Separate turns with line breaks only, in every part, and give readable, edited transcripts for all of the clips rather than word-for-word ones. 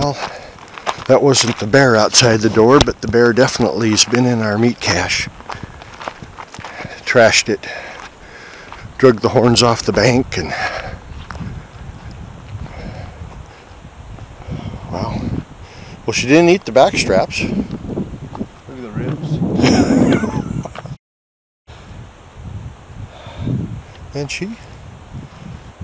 Well, that wasn't the bear outside the door, but the bear definitely has been in our meat cache. Trashed it, drug the horns off the bank, and wow. Well, she didn't eat the back straps.
Look at the ribs.
And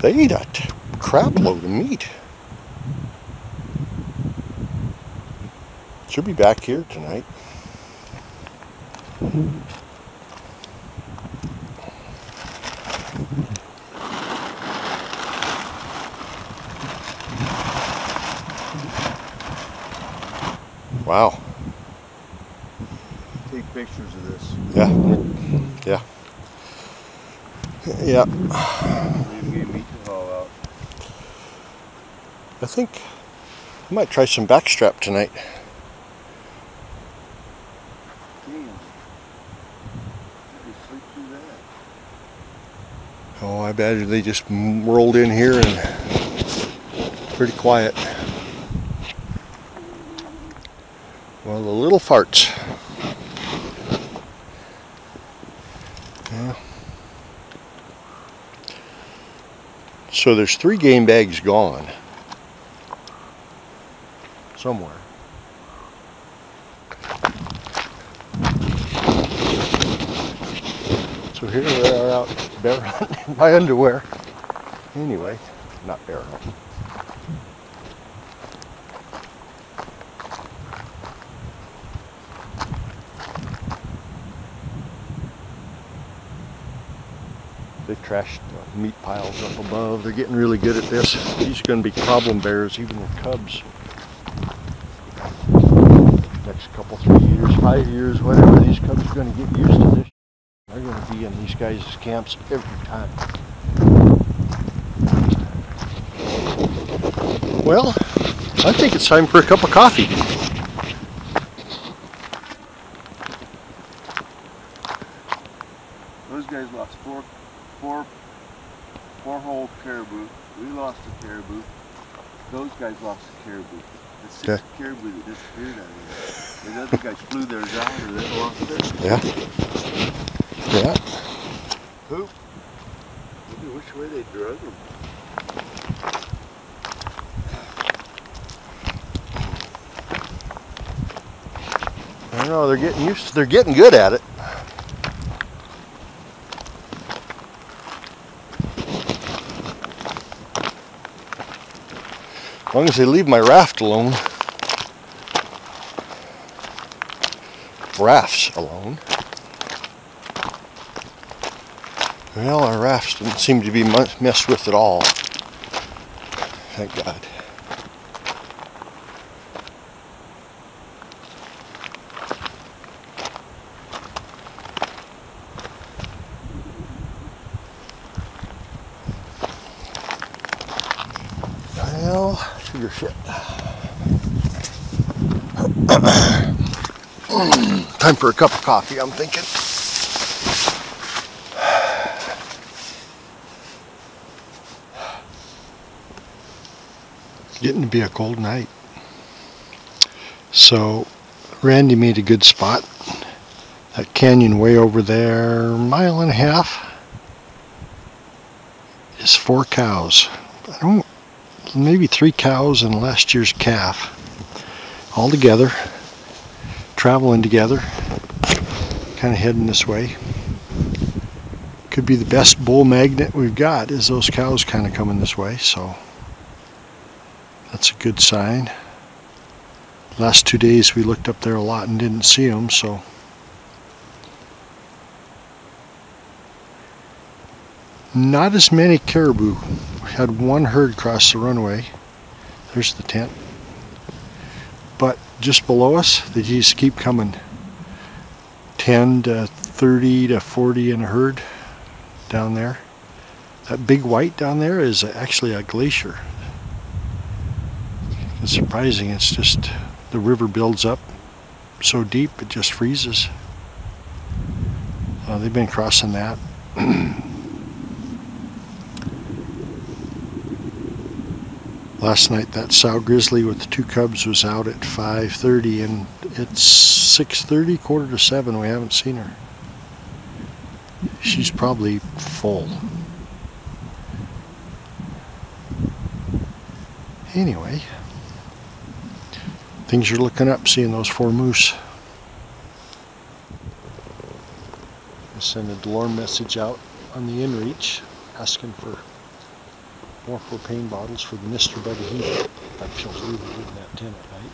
they ate a crap load of meat. She'll be back here tonight. Wow.
Take pictures of this.
Yeah. Yeah. Yeah.
We're even getting meat to haul out.
I think I might try some backstrap tonight.
Damn. You sleep through that.
Oh, I bet they just rolled in here and pretty quiet. Well, the little farts. Yeah. So there's 3 game bags gone somewhere. So here we are out bear hunting in my underwear. Anyway, not bear hunting. They trashed meat piles up above. They're getting really good at this. These are going to be problem bears, even with cubs. Next couple, 3 years, 5 years, whatever, these cubs are going to get used to this. They're going to be in these guys' camps every time. Well, I think it's time for a cup of coffee.
Those guys lost four whole caribou. We lost a caribou. Those guys lost a caribou. The 6 caribou that disappeared out of here. The other guys flew theirs out or they lost theirs.
Yeah. Yeah.
Poop. Maybe which way they drug them.
I don't know, they're getting good at it. As long as they leave my raft alone. Rafts alone. Well, our rafts didn't seem to be messed with at all. Thank God. Well, sugar shit. Time for a cup of coffee, I'm thinking. Getting to be a cold night. So, Randy made a good spot. That canyon way over there, 1.5 miles, is 4 cows. Maybe 3 cows and last year's calf. All together, traveling together, kind of heading this way. Could be the best bull magnet we've got, is those cows kind of coming this way, so that's a good sign. Last 2 days we looked up there a lot and didn't see them, so not as many caribou. We had 1 herd cross the runway. There's the tent. But just below us, they just keep coming. 10 to 30 to 40 in a herd down there. That big white down there is actually a glacier. It's surprising. It's just the river builds up so deep it just freezes. They've been crossing that. Last night that sow Grizzly with the 2 cubs was out at 5:30 and it's 6:30, 6:45. We haven't seen her. She's probably full. Anyway, things are looking up seeing those 4 moose. I sent a Delorme message out on the inReach asking for more propane bottles for the Mr. Buddy heater. That feels really good in that tent at night.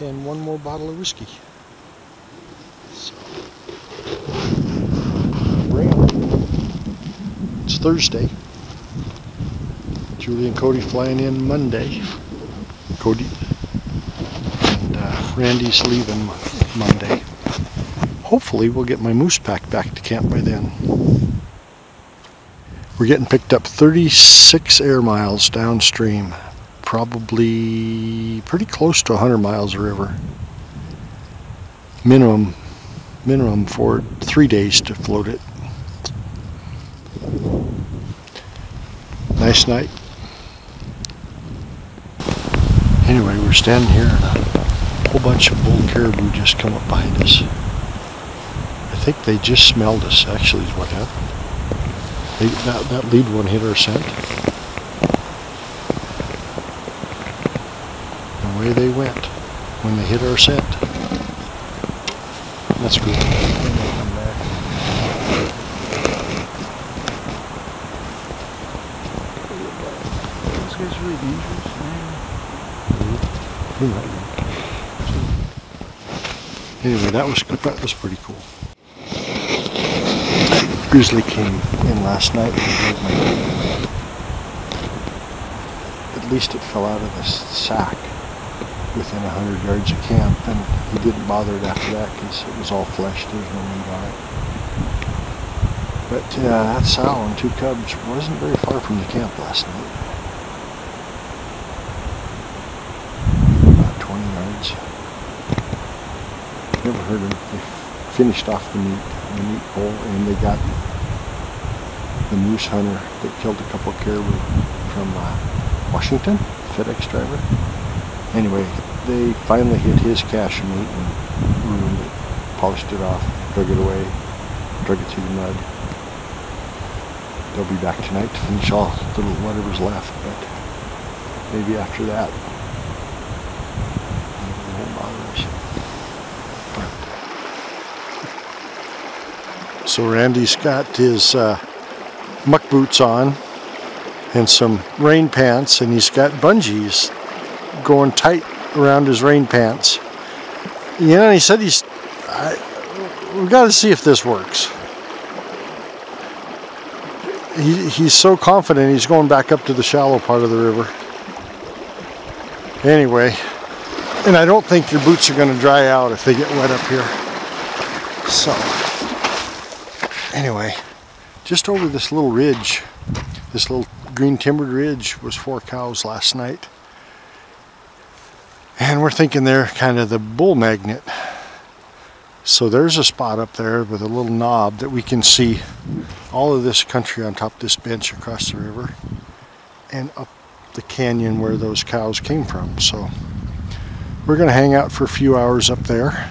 And 1 more bottle of whiskey. So, it's Thursday. Julie and Cody flying in Monday. Cody and Randy's leaving Monday. Hopefully we'll get my moose pack back to camp by then. We're getting picked up 36 air miles downstream. Probably pretty close to 100 miles of river. Minimum for 3 days to float it. Nice night. Anyway, we're standing here and a whole bunch of bull caribou just come up behind us. I think they just smelled us, actually, is what happened. That lead one hit our scent. Away they went when they hit our scent. That's good. Then they come back.
Those guys are really dangerous, man.
Anyway, that was pretty cool. Grizzly came in last night and drove my, at least it fell out of the sack within 100 yards of camp, and he didn't bother it after that because it was all flesh, there was no meat on it. But that sow and 2 cubs wasn't very far from the camp last night. About 20 yards. Never heard them. They finished off the meat pole, and they got the moose hunter that killed a couple of caribou from Washington, FedEx driver. Anyway, they finally hit his cache of meat and ruined it, polished it off, drug it away, drug it through the mud. They'll be back tonight to finish all the whatever's left, but maybe after that, maybe they won't bother us. So Randy's got his muck boots on and some rain pants, and he's got bungees going tight around his rain pants. You know, he said we've got to see if this works. He's so confident he's going back up to the shallow part of the river. Anyway, and I don't think your boots are going to dry out if they get wet up here. So, anyway, just over this little ridge, this little green timbered ridge, was 4 cows last night. And we're thinking they're kind of the bull magnet. So there's a spot up there with a little knob that we can see all of this country on top of this bench across the river and up the canyon where those cows came from. So we're going to hang out for a few hours up there.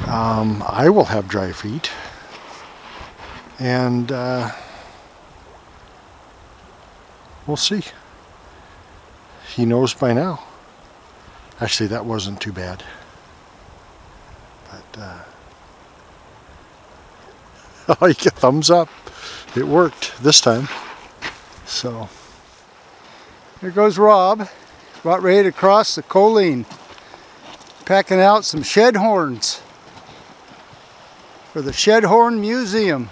I will have dry feet. And we'll see. He knows by now. Actually, that wasn't too bad. But, oh, you get thumbs up. It worked this time. So,
here goes Rob, about ready to cross the Colleen, packing out some shed horns for the Shed Horn Museum.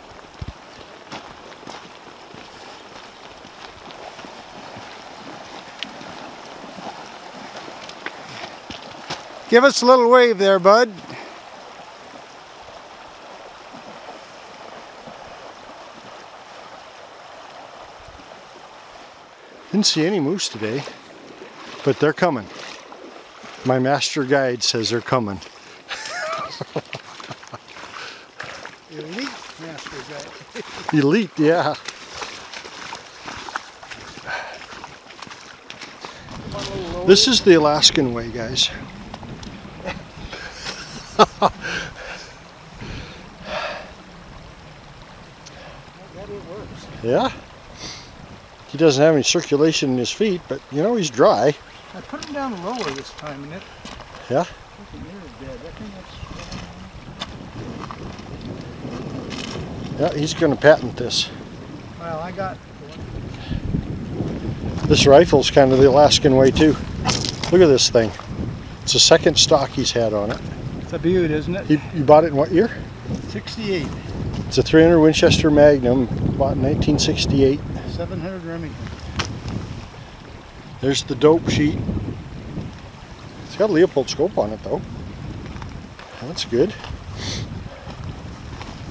Give us a little wave there, bud.
Didn't see any moose today, but they're coming. My master guide says they're coming.
Elite master guide.
Elite, yeah. This is the Alaskan way, guys. Yeah. He doesn't have any circulation in his feet, but you know he's dry.
I put him down lower this time, and it.
Yeah. Yeah, he's going to patent this.
Well, I got.
This rifle's kind of the Alaskan way too. Look at this thing. It's the second stock he's had on it.
It's a beaut, isn't it?
You bought it in what year?
68.
It's a 300 Winchester Magnum, bought in 1968.
700 Remington.
There's the dope sheet. It's got a Leopold scope on it though. That's good.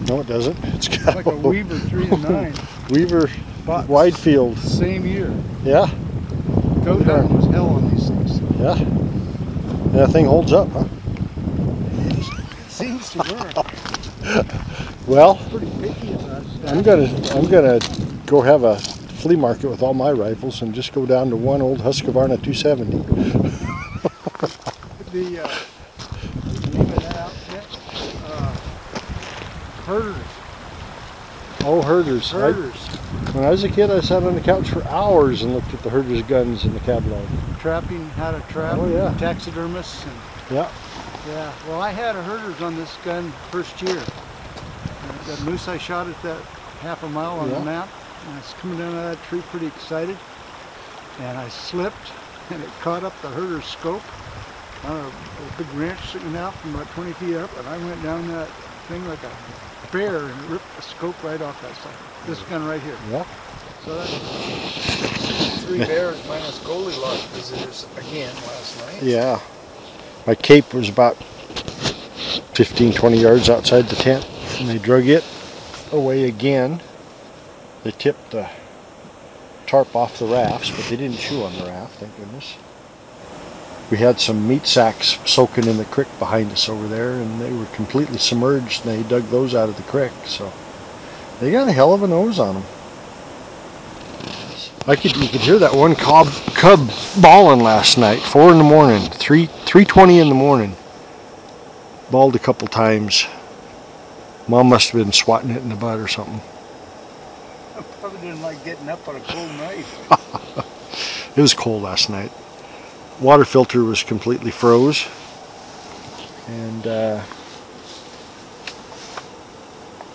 No, it doesn't. It's got
like a Weaver 3-9.
Weaver
Bought
wide field.
Same year.
Yeah.
Goat hunting was hell on these things.
Yeah. And that thing holds up, huh?
It seems to work.
Well,
Pretty picky about it.
I'm gonna go have a flea market with all my rifles and just go down to one old Husqvarna 270.
The name of that outfit? Herders.
Oh, herders.
Herders.
When I was a kid, I sat on the couch for hours and looked at the herders' guns in the catalog.
Trapping, how to trap.
Oh, yeah.
Taxidermists. And,
Yeah.
yeah. Well, I had a herders on this gun first year. That moose I shot at that half a mile on the map. And I was coming down out of that tree pretty excited. And I slipped and it caught up the herder's scope on a big branch sticking out from about 20 feet up. And I went down that thing like a bear and ripped the scope right off that side. This gun right here.
Yeah.
So that's 3 bears minus Goldilocks visitors again last night.
Yeah. My cape was about 15, 20 yards outside the tent, and they drug it away again. They tipped the tarp off the rafts, but they didn't chew on the raft, thank goodness. We had some meat sacks soaking in the creek behind us over there, and they were completely submerged, and they dug those out of the creek, so they got a hell of a nose on them. You could hear that one cub bawling last night, 4 in the morning, 3:20 in the morning. Bawled a couple times. Mom must have been swatting it in the butt or something.
I probably didn't like getting up on a cold night.
It was cold last night. Water filter was completely froze, and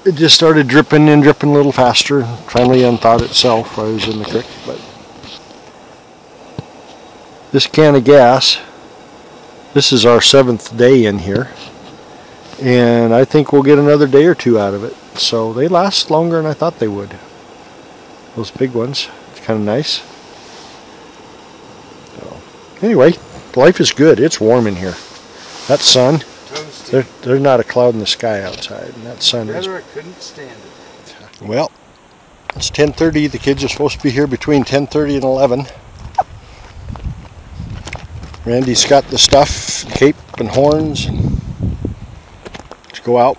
it just started dripping a little faster. Finally unthawed itself while I was in the creek. But this can of gas, this is our 7th day in here, and I think we'll get another day or 2 out of it. So they last longer than I thought they would. Those big ones. It's kind of nice. So, anyway, life is good. It's warm in here. That sun, there's not a cloud in the sky outside, and that sun is.
I couldn't stand it.
Well, it's 10:30. The kids are supposed to be here between 10:30 and 11. Randy's got the stuff, cape and horns. Let's go out.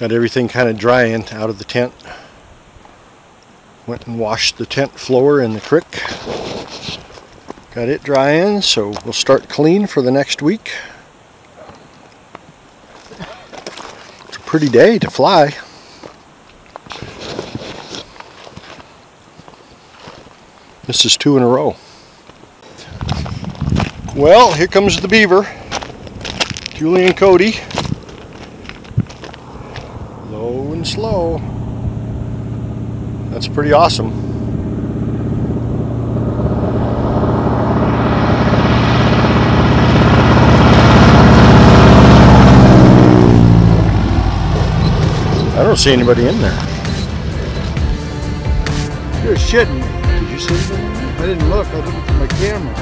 Got everything kind of drying out of the tent. Went and washed the tent floor in the creek. Got it drying, so we'll start clean for the next week. It's a pretty day to fly. This is 2 in a row. Well, here comes the beaver. Julie and Cody. Low and slow. That's pretty awesome. I don't see anybody in there.
You're shitting me.
Did you see anybody in there?
I didn't look. I looked at my camera.